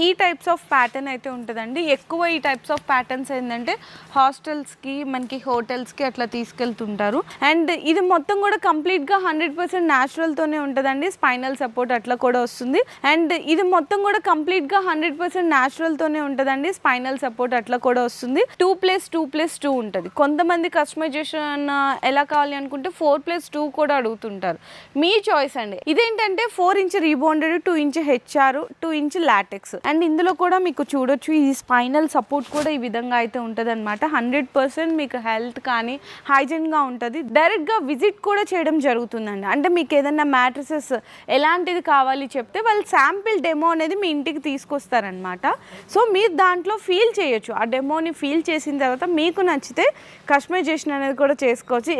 ఈ types of pattern అయితే ఉంటుందండి. ఎక్కువ ఈ టైప్స్ ఆఫ్ ప్యాటర్న్స్ ఏంటంటే హాస్టల్స్కి మనకి హోటల్స్కి అట్లా తీసుకెళ్తుంటారు. అండ్ ఇది మొత్తం కూడా కంప్లీట్గా 100% న్యాచురల్తోనే ఉంటుందండి. స్పైనల్ సపోర్ట్ అట్లా కూడా వస్తుంది. అండ్ ఇది మొత్తం కూడా కంప్లీట్గా 100% న్యాచురల్తోనే ఉంటుందండి. స్పైనల్ సపోర్ట్ అట్లా కూడా వస్తుంది. 2+2+2 ఉంటుంది. కొంతమంది కస్టమైజేషన్ ఎలా కావాలి అనుకుంటే 4+2 కూడా అడుగుతుంటారు. మీ చాయిస్ అండి. ఇదేంటంటే 4 inch rebounded, 2 inch HR, 2 inch LaTeX. And ఇందులో కూడా మీకు చూడొచ్చు ఈ స్పైనల్ సపోర్ట్ కూడా ఈ విధంగా అయితే ఉంటుంది అనమాట. 100% మీకు హెల్త్ కానీ హైజీన్గా ఉంటుంది. డైరెక్ట్గా విజిట్ కూడా చేయడం జరుగుతుందండి. అంటే మీకు ఏదైనా మ్యాట్రసెస్ ఎలాంటిది కావాలి చెప్తే వాళ్ళు శాంపిల్ డెమో అనేది మీ ఇంటికి తీసుకొస్తారనమాట. సో మీరు దాంట్లో ఫీల్ చేయొచ్చు. ఆ డెమోని ఫీల్ చేసిన తర్వాత మీకు నచ్చితే కస్టమైజేషన్ అనేది కూడా చేసుకోవచ్చు.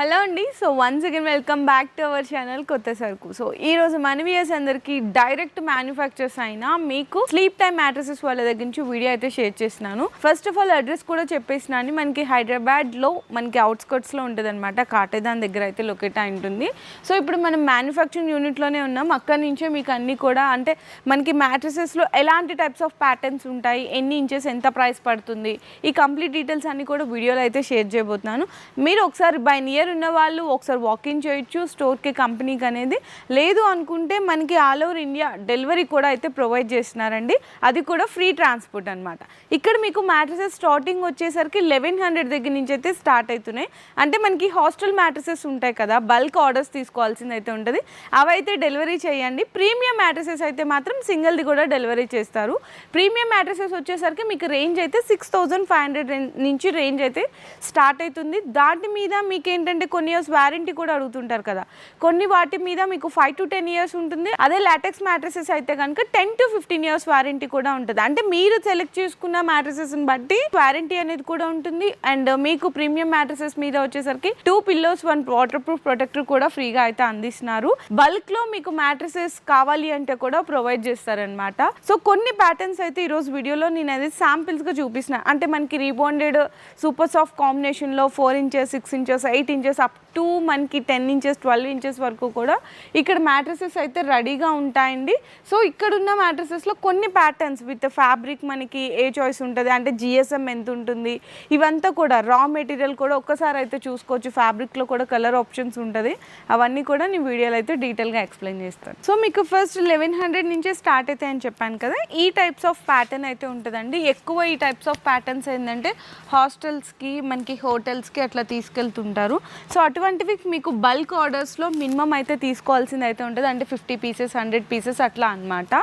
హలో అండి. So once again welcome back to our channel కొత్త సరుకు. సో ఈరోజు మన వ్యూయర్స్ అందరికీ డైరెక్ట్ మ్యానుఫ్యాక్చర్స్ అయినా మీకు స్లీప్ టైమ్ మ్యాట్రసెస్ వాళ్ళ దగ్గర నుంచి వీడియో అయితే షేర్ చేస్తున్నాను. ఫస్ట్ ఆఫ్ ఆల్ అడ్రస్ కూడా చెప్పేసినాను. మనకి హైదరాబాద్లో మనకి అవుట్స్కర్ట్స్లో ఉంటుంది అనమాట. కాటేదాన్ దగ్గర అయితే లొకేట్ అయి ఉంటుంది. సో ఇప్పుడు మనం మ్యానుఫ్యాక్చరింగ్ యూనిట్లోనే ఉన్నాం. అక్కడి నుంచే మీకు అన్నీ కూడా అంటే మనకి మ్యాట్రసెస్లో ఎలాంటి టైప్స్ ఆఫ్ ప్యాటర్న్స్ ఉంటాయి, ఎన్ని ఇంచెస్, ఎంత ప్రైస్ పడుతుంది, ఈ కంప్లీట్ డీటెయిల్స్ అన్నీ కూడా వీడియోలో అయితే షేర్ చేయబోతున్నాను. మీరు ఒకసారి బై నియర్ ఉన్న వాళ్ళు ఒకసారి వాకింగ్ చేయొచ్చు స్టోర్కి, కంపెనీకి అనేది. లేదు అనుకుంటే మనకి ఆల్ ఓవర్ ఇండియా డెలివరీ కూడా అయితే ప్రొవైడ్ చేస్తున్నారండి. అది కూడా ఫ్రీ ట్రాన్స్పోర్ట్ అనమాట. ఇక్కడ మీకు మ్యాట్రసెస్ స్టార్టింగ్ వచ్చేసరికి 1100 దగ్గర నుంచి అయితే స్టార్ట్ అవుతున్నాయి. అంటే మనకి హాస్టల్ మ్యాట్రసెస్ ఉంటాయి కదా, బల్క్ ఆర్డర్స్ తీసుకోవాల్సింది అయితే ఉంటుంది. అవైతే డెలివరీ చేయండి. ప్రీమియం మ్యాట్రసెస్ అయితే మాత్రం సింగిల్ది కూడా డెలివరీ చేస్తారు. ప్రీమియం మ్యాట్రసెస్ వచ్చేసరికి మీకు రేంజ్ అయితే 6500 నుంచి రేంజ్ అయితే స్టార్ట్ అవుతుంది. దాటి మీద మీకు ఏంటంటే కొన్ని ఇయర్స్ వారంటీ కూడా అడుగుతుంటారు కదా, కొన్ని వాటి మీద మీకు 5 to 10 ఇయర్స్ ఉంటుంది. అదే లాటెక్స్ మ్యాట్రసెస్ అయితే కనుక 10 to 15 ఇయర్స్ వారంటీ కూడా ఉంటుంది. అంటే మీరు సెలెక్ట్ చేసుకున్న మ్యాట్రసెస్ని బట్టి వారంటీ అనేది కూడా ఉంటుంది. అండ్ మీకు ప్రీమియం మ్యాట్రసెస్ మీద వచ్చేసరికి 2 పిల్లోస్ 1 వాటర్ ప్రూఫ్ ప్రొటెక్టర్ కూడా ఫ్రీగా అయితే అందిస్తున్నారు. బల్క్ లో మీకు మ్యాట్రసెస్ కావాలి అంటే కూడా ప్రొవైడ్ చేస్తారనమాట. సో కొన్ని ప్యాటర్న్స్ అయితే ఈ రోజు వీడియోలో నేను అది శాంపిల్స్ గా చూపిస్తున్నా. అంటే మనకి రీబాండెడ్ సూపర్ సాఫ్ట్ కాంబినేషన్ లో 4 inches, 6 inches, 8 inches up to మనకి 10 ఇంచెస్, 12 ఇంచెస్ వరకు కూడా ఇక్కడ మ్యాట్రసెస్ అయితే రెడీగా ఉంటాయండి. సో ఇక్కడ ఉన్న మ్యాట్రసెస్లో కొన్ని ప్యాటర్న్స్ విత్ ఫ్యాబ్రిక్ మనకి ఏ చాయిస్ ఉంటుంది, అంటే జిఎస్ఎం ఎంత ఉంటుంది, ఇవంతా కూడా రా మెటీరియల్ కూడా ఒక్కసారి అయితే చూసుకోవచ్చు. ఫ్యాబ్రిక్లో కూడా కలర్ ఆప్షన్స్ ఉంటుంది. అవన్నీ కూడా నేను వీడియోలో అయితే డీటెయిల్గా ఎక్స్ప్లెయిన్ చేస్తాను. సో మీకు ఫస్ట్ 1100 నుంచే స్టార్ట్ అయితే అని చెప్పాను కదా. ఈ టైప్స్ ఆఫ్ ప్యాటర్న్ అయితే ఉంటుందండి. ఎక్కువ ఈ టైప్స్ ఆఫ్ ప్యాటర్న్స్ ఏంటంటే హాస్టల్స్కి మనకి హోటల్స్కి అట్లా తీసుకెళ్తుంటారు. సో అటువంటివి మీకు బల్క్ ఆర్డర్స్లో మినిమం అయితే తీసుకోవాల్సింది అయితే ఉంటుంది. అంటే 50 పీసెస్, 100 పీసెస్ అట్లా అనమాట.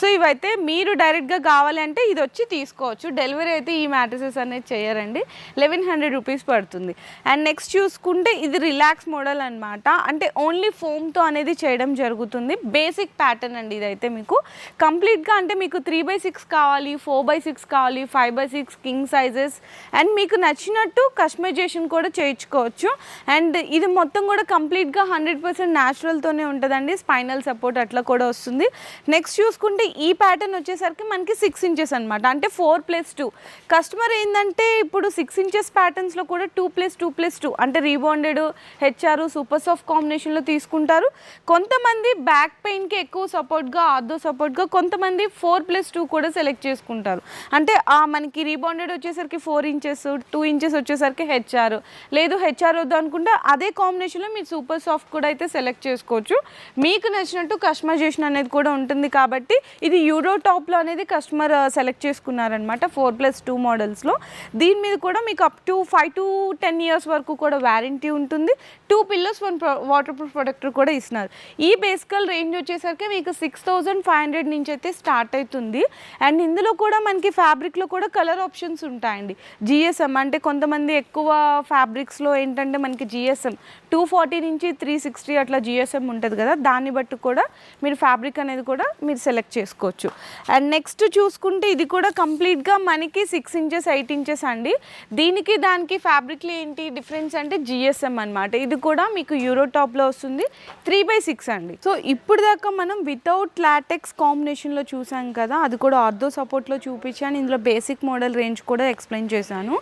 సో ఇవైతే మీరు డైరెక్ట్గా కావాలి అంటే ఇది వచ్చి తీసుకోవచ్చు. డెలివరీ అయితే ఈ మ్యాట్రసెస్ అనేది చేయరండి. 1100 రూపీస్ పడుతుంది. అండ్ నెక్స్ట్ చూసుకుంటే ఇది రిలాక్స్ మోడల్ అనమాట. అంటే ఓన్లీ ఫోమ్తో అనేది చేయడం జరుగుతుంది. బేసిక్ ప్యాటర్న్ అండి ఇదైతే. మీకు కంప్లీట్గా అంటే మీకు 3/6 కావాలి, 4/6 కావాలి, 5/6 కింగ్ సైజెస్, అండ్ మీకు నచ్చినట్టు కస్టమైజేషన్ కూడా చేయించుకోవచ్చు. అండ్ ఇది మొత్తం కూడా కంప్లీట్గా 100% న్యాచురల్తోనే ఉంటుందండి. స్పైనల్ సపోర్ట్ అట్లా కూడా వస్తుంది. నెక్స్ట్ చూసుకుంటే ఈ ప్యాటర్న్ వచ్చేసరికి మనకి 6 ఇంచెస్ అనమాట. అంటే 4+2. కస్టమర్ ఏంటంటే ఇప్పుడు 6 ఇంచెస్ ప్యాటర్న్స్లో కూడా 2+2+2 అంటే రీబాండెడ్, హెచ్ఆర్, సూపర్ సాఫ్ట్ కాంబినేషన్లో తీసుకుంటారు. కొంతమంది బ్యాక్ పెయిన్కి ఎక్కువ సపోర్ట్గా, ఆర్థో సపోర్ట్గా కొంతమంది 4+2 కూడా సెలెక్ట్ చేసుకుంటారు. అంటే మనకి రీబాండెడ్ వచ్చేసరికి 4 ఇంచెస్, 2 ఇంచెస్ వచ్చేసరికి హెచ్ఆర్, లేదు హెచ్ఆర్ వద్దు అనుకుంటే అదే కాంబినేషన్లో మీరు సూపర్ సాఫ్ట్ కూడా అయితే సెలెక్ట్ చేసుకోవచ్చు. మీకు నచ్చినట్టు కస్టమైజేషన్ అనేది కూడా ఉంటుంది. కాబట్టి ఇది యూరో టాప్లో అనేది కస్టమర్ సెలెక్ట్ చేసుకున్నారనమాట 4+2 మోడల్స్లో. దీని మీద కూడా మీకు అప్ టు 5 to 10 ఇయర్స్ వరకు కూడా వారంటీ ఉంటుంది. 2 పిల్లోస్ 1 వాటర్ ప్రూఫ్ ప్రొటెక్టర్ కూడా ఇస్తున్నారు. ఈ బేసికల్ రేంజ్ వచ్చేసరికి మీకు 6500 నుంచి అయితే స్టార్ట్ అవుతుంది. అండ్ ఇందులో కూడా మనకి ఫ్యాబ్రిక్లో కూడా కలర్ ఆప్షన్స్ ఉంటాయండి. జిఎస్ఎం అంటే కొంతమంది ఎక్కువ ఫ్యాబ్రిక్స్లో ఏంటంటే మనకి జిఎస్ఎం 240 నుంచి 360 అట్లా జిఎస్ఎం ఉంటుంది కదా, దాన్ని బట్టి కూడా మీరు ఫ్యాబ్రిక్ అనేది కూడా మీరు సెలెక్ట్ చేసుకోవచ్చు. అండ్ నెక్స్ట్ చూసుకుంటే ఇది కూడా కంప్లీట్గా మనకి 6 ఇంచెస్ 8 ఇంచెస్ అండి. దీనికి దానికి ఫ్యాబ్రిక్లో ఏంటి డిఫరెన్స్ అంటే జిఎస్ఎం అనమాట. ఇది కూడా మీకు యూరో టాప్లో వస్తుంది, 3/6 అండి. సో ఇప్పుడు దాకా మనం వితౌట్ లాటెక్స్ కాంబినేషన్లో చూసాం కదా, అది కూడా ఆర్థో సపోర్ట్లో చూపించాను. ఇందులో బేసిక్ మోడల్ రేంజ్ కూడా ఎక్స్ప్లెయిన్ చేశాను.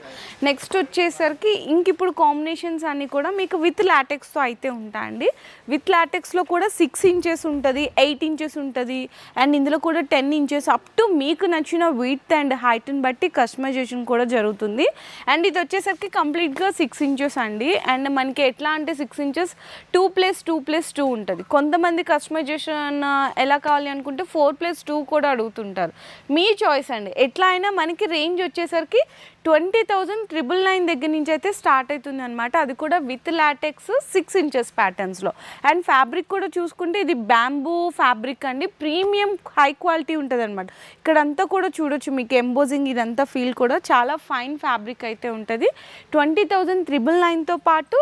నెక్స్ట్ వచ్చేసరికి ఇంక ఇప్పుడు కాంబినేషన్స్ అన్నీ కూడా మీకు విత్ లాటెక్స్తో అయితే ఉంటాయండి. విత్ లాటెక్స్లో కూడా 6 ఇంచెస్ ఉంటుంది, 8 ఇంచెస్ ఉంటుంది, అండ్ ఇందులో కూడా 10 ఇంచెస్ అప్ టు మీకు నచ్చిన విడ్త్ అండ్ హైట్ని బట్టి కస్టమైజేషన్ కూడా జరుగుతుంది. అండ్ ఇది వచ్చేసరికి కంప్లీట్గా 6 ఇంచెస్ అండి. అండ్ మనకి ఎట్లా అంటే 6 ఇంచెస్ 2+2+2 ఉంటుంది. కొంతమంది కస్టమైజేషన్ ఎలా కావాలి అనుకుంటే 4+2 కూడా అడుగుతుంటారు. మీ చాయిస్ అండి. ఎట్లా అయినా మనకి రేంజ్ వచ్చేసరికి 20,999 దగ్గర నుంచి అయితే స్టార్ట్ అవుతుంది అనమాట. అది కూడా విత్ లాటెక్స్ 6 ఇంచెస్ ప్యాటర్న్స్లో. అండ్ ఫ్యాబ్రిక్ కూడా చూసుకుంటే ఇది బ్యాంబూ ఫ్యాబ్రిక్ అండి, ప్రీమియం హై క్వాలిటీ ఉంటుంది అనమాట. ఇక్కడంతా కూడా చూడొచ్చు మీకు ఎంబోజింగ్ ఇదంతా ఫీల్ కూడా చాలా ఫైన్ ఫ్యాబ్రిక్ అయితే ఉంటుంది. 20,999తో పాటు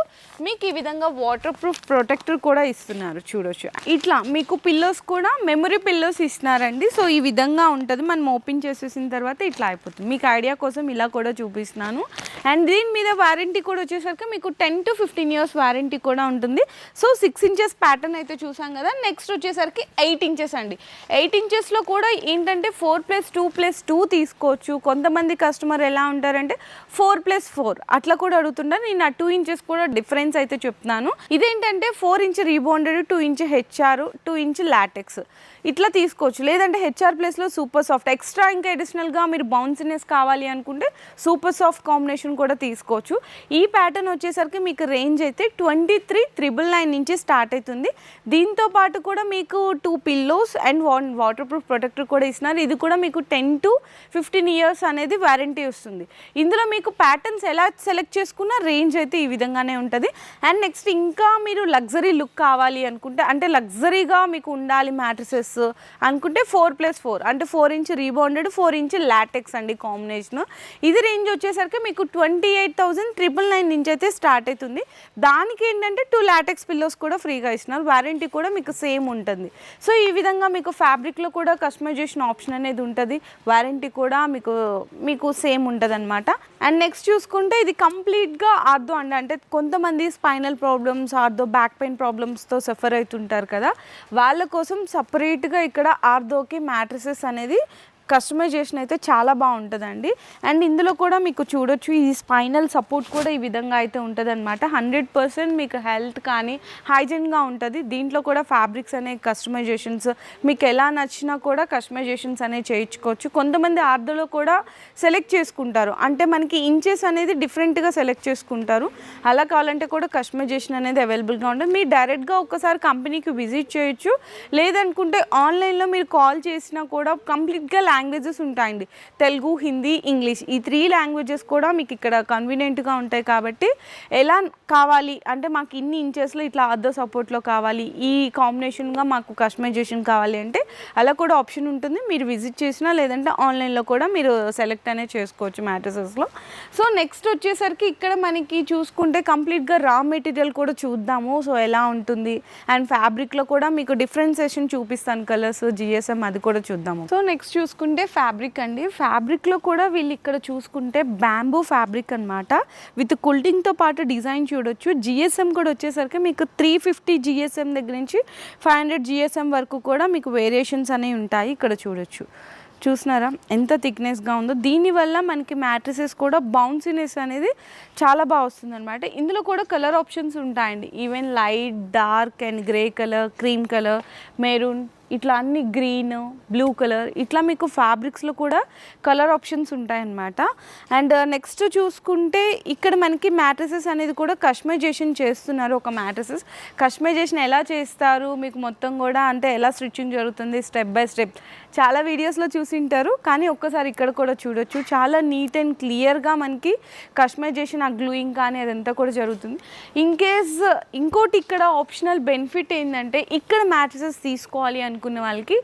మీకు ఈ విధంగా వాటర్ ప్రూఫ్ ప్రొటెక్టర్ కూడా ఇస్తున్నారు చూడొచ్చు. ఇట్లా మీకు పిల్లోస్ కూడా మెమరీ పిల్లోస్ ఇస్తున్నారండి. సో ఈ విధంగా ఉంటుంది, మనం ఓపెన్ చేసేసిన తర్వాత ఇట్లా అయిపోతుంది. మీకు ఐడియా కోసం ఇలా కూడా చూపిస్తున్నాను. అండ్ దీని మీద వారంటీ కూడా వచ్చేసరికి మీకు 10 to 15 ఇయర్స్ వారంటీ కూడా ఉంటుంది. సో 6 ఇంచెస్ ప్యాటర్న్ అయితే చూసాం కదా. నెక్స్ట్ వచ్చేసరికి 8 ఇంచెస్ అండి. 8 ఇంచెస్లో కూడా ఏంటంటే 4+2+2 తీసుకోవచ్చు. కొంతమంది కస్టమర్ ఎలా ఉంటారంటే 4+4 అట్లా కూడా అడుగుతుంటారు. నేను ఆ 2 ఇంచెస్ కూడా డిఫరెన్స్ అయితే చెప్తున్నాను. ఇదేంటంటే 4 inch rebounded, 2 inch HR, 2 inch LaTeX ఇట్లా తీసుకోవచ్చు. లేదంటే హెచ్ఆర్ ప్లేస్లో సూపర్ సాఫ్ట్ ఎక్స్ట్రా ఇంకా అడిషనల్గా మీరు బౌన్సీనెస్ కావాలి అనుకుంటే సూపర్ సాఫ్ట్ కాంబినేషన్ కూడా తీసుకోవచ్చు. ఈ ప్యాటర్న్ వచ్చేసరికి మీకు రేంజ్ అయితే 23,999 నుంచి స్టార్ట్ అవుతుంది. దీంతో పాటు కూడా మీకు 2 pillows and water proof protector కూడా ఇస్తున్నారు. ఇది కూడా మీకు 10 to 15 ఇయర్స్ అనేది వారంటీ వస్తుంది. ఇందులో మీకు ప్యాటర్న్స్ ఎలా సెలెక్ట్ చేసుకున్న రేంజ్ అయితే ఈ విధంగానే ఉంటుంది. అండ్ నెక్స్ట్ ఇంకా మీరు లగ్జరీ లుక్ కావాలి అనుకుంటే, అంటే లగ్జరీగా మీకు ఉండాలి మ్యాట్రిసెస్ అనుకుంటే 4+4 అంటే 4 ఇంచ్ రీబౌండెడ్, 4 ఇంచ్ లాటెక్స్ అండి కాంబినేషన్. ఇది రేంజ్ వచ్చేసరికి మీకు 28,999 నుంచి అయితే స్టార్ట్ అవుతుంది. దానికి ఏంటంటే 2 లాటెక్స్ పిల్లోస్ కూడా ఫ్రీగా ఇస్తున్నారు. వారంటీ కూడా మీకు సేమ్ ఉంటుంది. సో ఈ విధంగా మీకు ఫ్యాబ్రిక్లో కూడా కస్టమైజేషన్ ఆప్షన్ అనేది ఉంటుంది. వారంటీ కూడా మీకు సేమ్ ఉంటుంది అనమాట. అండ్ నెక్స్ట్ చూసుకుంటే ఇది కంప్లీట్గా ఆర్థో అండి. అంటే కొంతమంది spinal problems, ortho back pain ప్రాబ్లమ్స్తో సఫర్ అవుతుంటారు కదా, వాళ్ళ కోసం సపరేట్గా ఇక్కడ ఆర్థోకి మ్యాట్రిసెస్ అనేది కస్టమైజేషన్ అయితే చాలా బాగుంటుందండి. అండ్ ఇందులో కూడా మీకు చూడొచ్చు ఈ స్పైనల్ సపోర్ట్ కూడా ఈ విధంగా అయితే ఉంటుంది అనమాట. 100% మీకు హెల్త్ కానీ హైజీన్గా ఉంటుంది. దీంట్లో కూడా ఫ్యాబ్రిక్స్ అనే కస్టమైజేషన్స్ మీకు ఎలా నచ్చినా కూడా కస్టమైజేషన్స్ అనేవి చేయించుకోవచ్చు. కొంతమంది ఆర్థోలో కూడా సెలెక్ట్ చేసుకుంటారు, అంటే మనకి ఇంచెస్ అనేది డిఫరెంట్గా సెలెక్ట్ చేసుకుంటారు. అలా కావాలంటే కూడా కస్టమైజేషన్ అనేది అవైలబుల్గా ఉంటుంది. మీరు డైరెక్ట్గా ఒక్కసారి కంపెనీకి విజిట్ చేయొచ్చు. లేదనుకుంటే ఆన్లైన్లో మీరు కాల్ చేసినా కూడా కంప్లీట్గా లాంగ్వేజెస్ ఉంటాయండి. తెలుగు, హిందీ, ఇంగ్లీష్ ఈ 3 లాంగ్వేజెస్ కూడా మీకు ఇక్కడ కన్వీనియంట్గా ఉంటాయి. కాబట్టి ఎలా కావాలి అంటే మాకు ఇన్ని ఇంచెస్లో ఇట్లా ఆర్థో సపోర్ట్లో కావాలి, ఈ కాంబినేషన్గా మాకు కస్టమైజేషన్ కావాలి అంటే అలా కూడా ఆప్షన్ ఉంటుంది. మీరు విజిట్ చేసినా లేదంటే ఆన్లైన్లో కూడా మీరు సెలెక్ట్ అనేది చేసుకోవచ్చు మ్యాట్రిసెస్లో. సో నెక్స్ట్ వచ్చేసరికి ఇక్కడ మనకి చూసుకుంటే కంప్లీట్గా రా మెటీరియల్ కూడా చూద్దాము. సో ఎలా ఉంటుంది అండ్ ఫ్యాబ్రిక్లో కూడా మీకు డిఫరెన్సియేషన్ చూపిస్తాను, కలర్స్, జిఎస్ఎం అది కూడా చూద్దాము. సో నెక్స్ట్ చూసుకుంటే ఫ్యాబ్రిక్ అండి. ఫ్యాబ్రిక్లో కూడా వీళ్ళు ఇక్కడ చూసుకుంటే బ్యాంబూ ఫ్యాబ్రిక్ అనమాట. విత్ కుల్టింగ్తో పాటు డిజైన్ చూడొచ్చు. జిఎస్ఎం కూడా వచ్చేసరికి మీకు 350 జిఎస్ఎం దగ్గర నుంచి 500 జిఎస్ఎం వరకు కూడా మీకు వేరియేషన్స్ అనేవి ఉంటాయి. ఇక్కడ చూడొచ్చు, చూసినారా ఎంత థిక్నెస్గా ఉందో. దీనివల్ల మనకి మ్యాట్రిసెస్ కూడా బౌన్సీనెస్ అనేది చాలా బాగా వస్తుంది అనమాట. ఇందులో కూడా కలర్ ఆప్షన్స్ ఉంటాయండి. Even light, dark and grey colour, cream colour, maroon, ఇట్లా అన్ని గ్రీన్, బ్లూ కలర్ ఇట్లా మీకు ఫ్యాబ్రిక్స్లో కూడా కలర్ ఆప్షన్స్ ఉంటాయన్నమాట. అండ్ నెక్స్ట్ చూసుకుంటే ఇక్కడ మనకి మ్యాట్రిసెస్ అనేది కూడా కస్టమైజేషన్ చేస్తున్నారు. ఒక మ్యాట్రిసెస్ కస్టమైజేషన్ ఎలా చేస్తారు మీకు మొత్తం కూడా, అంటే ఎలా స్టిచ్చింగ్ జరుగుతుంది స్టెప్ బై స్టెప్ చాలా వీడియోస్లో చూసింటారు. కానీ ఒక్కసారి ఇక్కడ కూడా చూడొచ్చు, చాలా నీట్ అండ్ క్లియర్గా మనకి కస్టమైజేషన్, ఆ గ్లూయింగ్ కానీ అదంతా కూడా జరుగుతుంది. ఇన్ కేస్ ఇంకోటి ఇక్కడ ఆప్షనల్ బెనిఫిట్ ఏంటంటే ఇక్కడ మ్యాట్రిసెస్ తీసుకోవాలి అనుకున్న వాళ్ళకి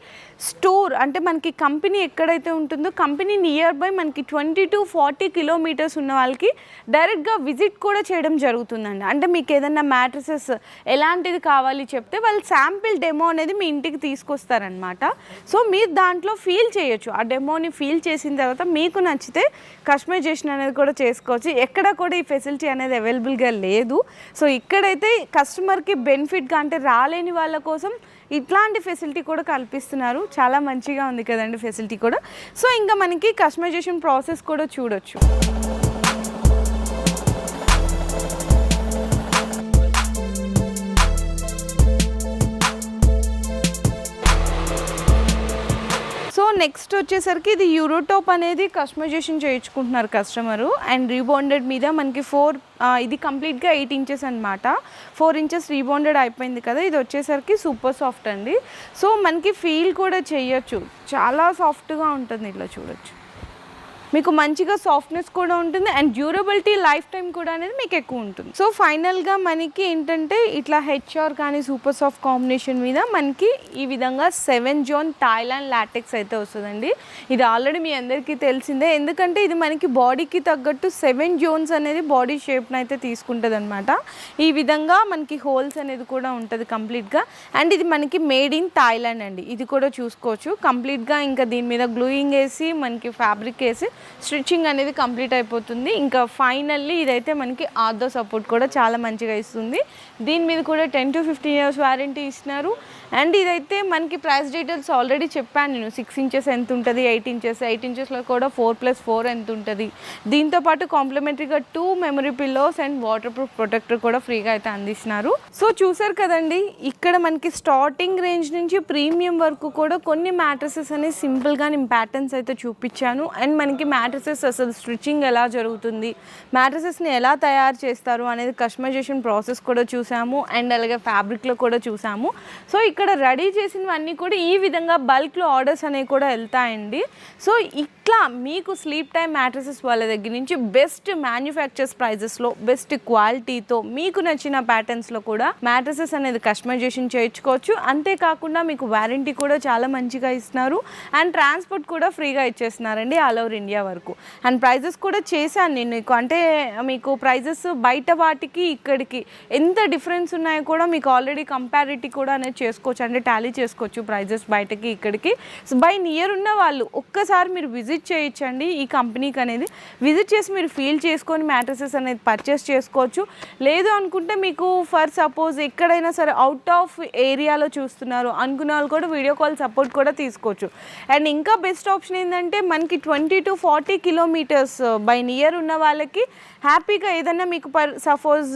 స్టోర్ అంటే మనకి కంపెనీ ఎక్కడైతే ఉంటుందో కంపెనీ నియర్ బై మనకి 20 to 40 కిలోమీటర్స్ ఉన్న వాళ్ళకి డైరెక్ట్గా విజిట్ కూడా చేయడం జరుగుతుందండి. అంటే మీకు ఏదైనా మ్యాట్రసెస్ ఎలాంటిది కావాలి చెప్తే వాళ్ళు శాంపిల్ డెమో అనేది మీ ఇంటికి తీసుకొస్తారనమాట. సో మీరు దాంట్లో ఫీల్ చేయొచ్చు. ఆ డెమోని ఫీల్ చేసిన తర్వాత మీకు నచ్చితే కస్టమైజేషన్ అనేది కూడా చేసుకోవచ్చు. ఎక్కడ కూడా ఈ ఫెసిలిటీ అనేది అవైలబుల్గా లేదు. సో ఇక్కడైతే కస్టమర్కి బెనిఫిట్గా అంటే రాలేని వాళ్ళ కోసం ఇట్లాంటి ఫెసిలిటీ కూడా కల్పిస్తున్నారు. చాలా మంచిగా ఉంది కదండి ఫెసిలిటీ కూడా. సో ఇంకా మనకి కస్టమైజేషన్ ప్రాసెస్ కూడా చూడొచ్చు. సో నెక్స్ట్ వచ్చేసరికి ఇది యూరోటాప్ అనేది కస్టమైజేషన్ చేయించుకుంటున్నారు కస్టమరు. అండ్ రీబాండెడ్ మీద మనకి ఇది కంప్లీట్గా 8 ఇంచెస్ అనమాట. 4 ఇంచెస్ రీబాండెడ్ అయిపోయింది కదా. ఇది వచ్చేసరికి సూపర్ సాఫ్ట్ అండి. సో మనకి ఫీల్ కూడా చేయొచ్చు, చాలా సాఫ్ట్గా ఉంటుంది. ఇట్లా చూడొచ్చు, మీకు మంచిగా సాఫ్ట్నెస్ కూడా ఉంటుంది అండ్ డ్యూరబిలిటీ లైఫ్ టైం కూడా అనేది మీకు ఎక్కువ ఉంటుంది. సో ఫైనల్గా మనకి ఏంటంటే ఇట్లా హెచ్ఆర్ కానీ సూపర్ సాఫ్ట్ కాంబినేషన్ మీద మనకి ఈ విధంగా 7 జోన్ థాయిలాండ్ లాటెక్స్ అయితే వస్తుందండి. ఇది ఆల్రెడీ మీ అందరికీ తెలిసిందే, ఎందుకంటే ఇది మనకి బాడీకి తగ్గట్టు 7 జోన్స్ అనేది బాడీ షేప్ని అయితే తీసుకుంటుంది అనమాట. ఈ విధంగా మనకి హోల్స్ అనేది కూడా ఉంటుంది కంప్లీట్గా. అండ్ ఇది మనకి మేడ్ ఇన్ థాయిలాండ్ అండి. ఇది కూడా చూసుకోవచ్చు కంప్లీట్గా. ఇంకా దీని మీద గ్లూయింగ్ వేసి మనకి ఫ్యాబ్రిక్ వేసి స్టిచ్చింగ్ అనేది కంప్లీట్ అయిపోతుంది. ఇంకా ఫైనల్లీ ఇదైతే మనకి ఆర్థో సపోర్ట్ కూడా చాలా మంచిగా ఇస్తుంది. దీని మీద కూడా 10 to 15 years వారంటీ ఇస్తున్నారు. అండ్ ఇదైతే మనకి ప్రైస్ డీటెయిల్స్ ఆల్రెడీ చెప్పాను నేను. 6 ఇంచెస్ ఎంత ఉంటుంది, 8 ఇంచెస్లో కూడా 4+4 ఎంత ఉంటుంది. దీంతోపాటు కాంప్లిమెంటరీగా 2 memory pillows and water proof protector కూడా ఫ్రీగా అయితే అందిస్తున్నారు. సో చూసారు కదండి, ఇక్కడ మనకి స్టార్టింగ్ రేంజ్ నుంచి ప్రీమియం వరకు కూడా కొన్ని మ్యాట్రసెస్ అనేవి సింపుల్గా నేను ప్యాటర్న్స్ అయితే చూపించాను. అండ్ మనకి మ్యాట్రసెస్ అసలు స్టిచ్చింగ్ ఎలా జరుగుతుంది, మ్యాట్రసెస్ని ఎలా తయారు చేస్తారు అనేది కస్టమైజేషన్ ప్రాసెస్ కూడా చూసాము. అండ్ అలాగే ఫ్యాబ్రిక్లో కూడా చూసాము. సో ఇక్కడ రెడీ చేసినవన్నీ కూడా ఈ విధంగా బల్క్లో ఆర్డర్స్ అనేవి కూడా వెళ్తాయండి. సో ఇట్లా మీకు స్లీప్ టైమ్ మ్యాట్రసెస్ వాళ్ళ దగ్గర నుంచి బెస్ట్ మ్యానుఫ్యాక్చర్స్ ప్రైజెస్లో బెస్ట్ క్వాలిటీతో మీకు నచ్చిన ప్యాటర్న్స్లో కూడా మ్యాట్రసెస్ అనేది కస్టమైజేషన్ చేయించుకోవచ్చు. అంతేకాకుండా మీకు వారంటీ కూడా చాలా మంచిగా ఇస్తున్నారు. అండ్ ట్రాన్స్పోర్ట్ కూడా ఫ్రీగా ఇచ్చేస్తున్నారండి ఆల్ ఓవర్ ఇండియా వరకు. అండ్ ప్రైజెస్ కూడా చేశాను నేను మీకు, అంటే మీకు ప్రైజెస్ బయట వాటికి ఇక్కడికి ఎంత డిఫరెన్స్ ఉన్నాయో కూడా మీకు ఆల్రెడీ కంపారిటీ కూడా అనేది చేసుకోవచ్చు. అంటే టాలీ చేసుకోవచ్చు ప్రైజెస్ బయటకి ఇక్కడికి. సో బై నియర్ ఉన్న వాళ్ళు ఒక్కసారి మీరు విజిట్ చేయించండి ఈ కంపెనీకి అనేది. విజిట్ చేసి మీరు ఫీల్ చేసుకొని మ్యాట్రసెస్ అనేది పర్చేస్ చేసుకోవచ్చు. లేదు అనుకుంటే మీకు ఫర్ సపోజ్ ఎక్కడైనా సరే అవుట్ ఆఫ్ ఏరియాలో చూస్తున్నారు అనుకున్న వాళ్ళు కూడా వీడియో కాల్ సపోర్ట్ కూడా తీసుకోవచ్చు. అండ్ ఇంకా బెస్ట్ ఆప్షన్ ఏంటంటే మనకి 20 to 40 కిలోమీటర్స్ బై నియర్ ఉన్న వాళ్ళకి హ్యాపీగా ఏదైనా మీకు సపోజ్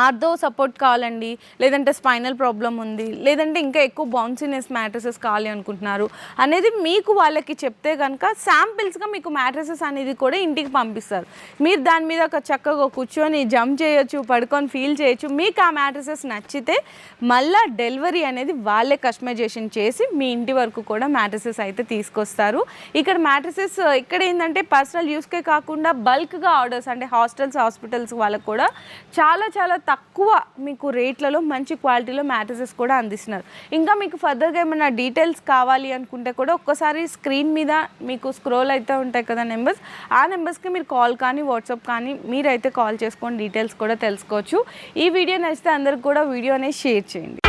ఆర్థో సపోర్ట్ కావాలండి, లేదంటే స్పైనల్ ప్రాబ్లం ఉంది, లేదంటే ఇంకా ఎక్కువ బౌన్సీనెస్ మ్యాట్రసెస్ కావాలి అనుకుంటున్నారు అనేది మీకు వాళ్ళకి చెప్తే కనుక శాంపిల్స్గా మీకు మ్యాట్రసెస్ అనేది కూడా ఇంటికి పంపిస్తారు. మీరు దాని మీద ఒక చక్కగా కూర్చొని జంప్ చేయొచ్చు, పడుకొని ఫీల్ చేయొచ్చు. మీకు ఆ మ్యాట్రసెస్ నచ్చితే మళ్ళీ డెలివరీ అనేది వాళ్ళే కస్టమైజేషన్ చేసి మీ ఇంటి వరకు కూడా మ్యాట్రసెస్ అయితే తీసుకొస్తారు. ఇక్కడ మ్యాట్రసెస్ ఇక్కడ ఏంటంటే పర్సనల్ యూస్కే కాకుండా బల్క్గా ఆర్డర్స్ అంటే హాస్పిటల్స్ వాళ్ళకు కూడా చాలా తక్కువ మీకు రేట్లలో మంచి క్వాలిటీలో మ్యాట్రసెస్ కూడా అందిస్తున్నారు. ఇంకా మీకు ఫర్దర్గా ఏమైనా డీటెయిల్స్ కావాలి అనుకుంటే కూడా ఒక్కసారి స్క్రీన్ మీద మీకు స్క్రోల్ అయితే ఉంటాయి కదా నెంబర్స్, ఆ నెంబర్స్కి మీరు కాల్ కానీ వాట్సాప్ కానీ మీరైతే కాల్ చేసుకొని డీటెయిల్స్ కూడా తెలుసుకోవచ్చు. ఈ వీడియో నచ్చితే అందరికి కూడా వీడియో అనేది షేర్ చేయండి.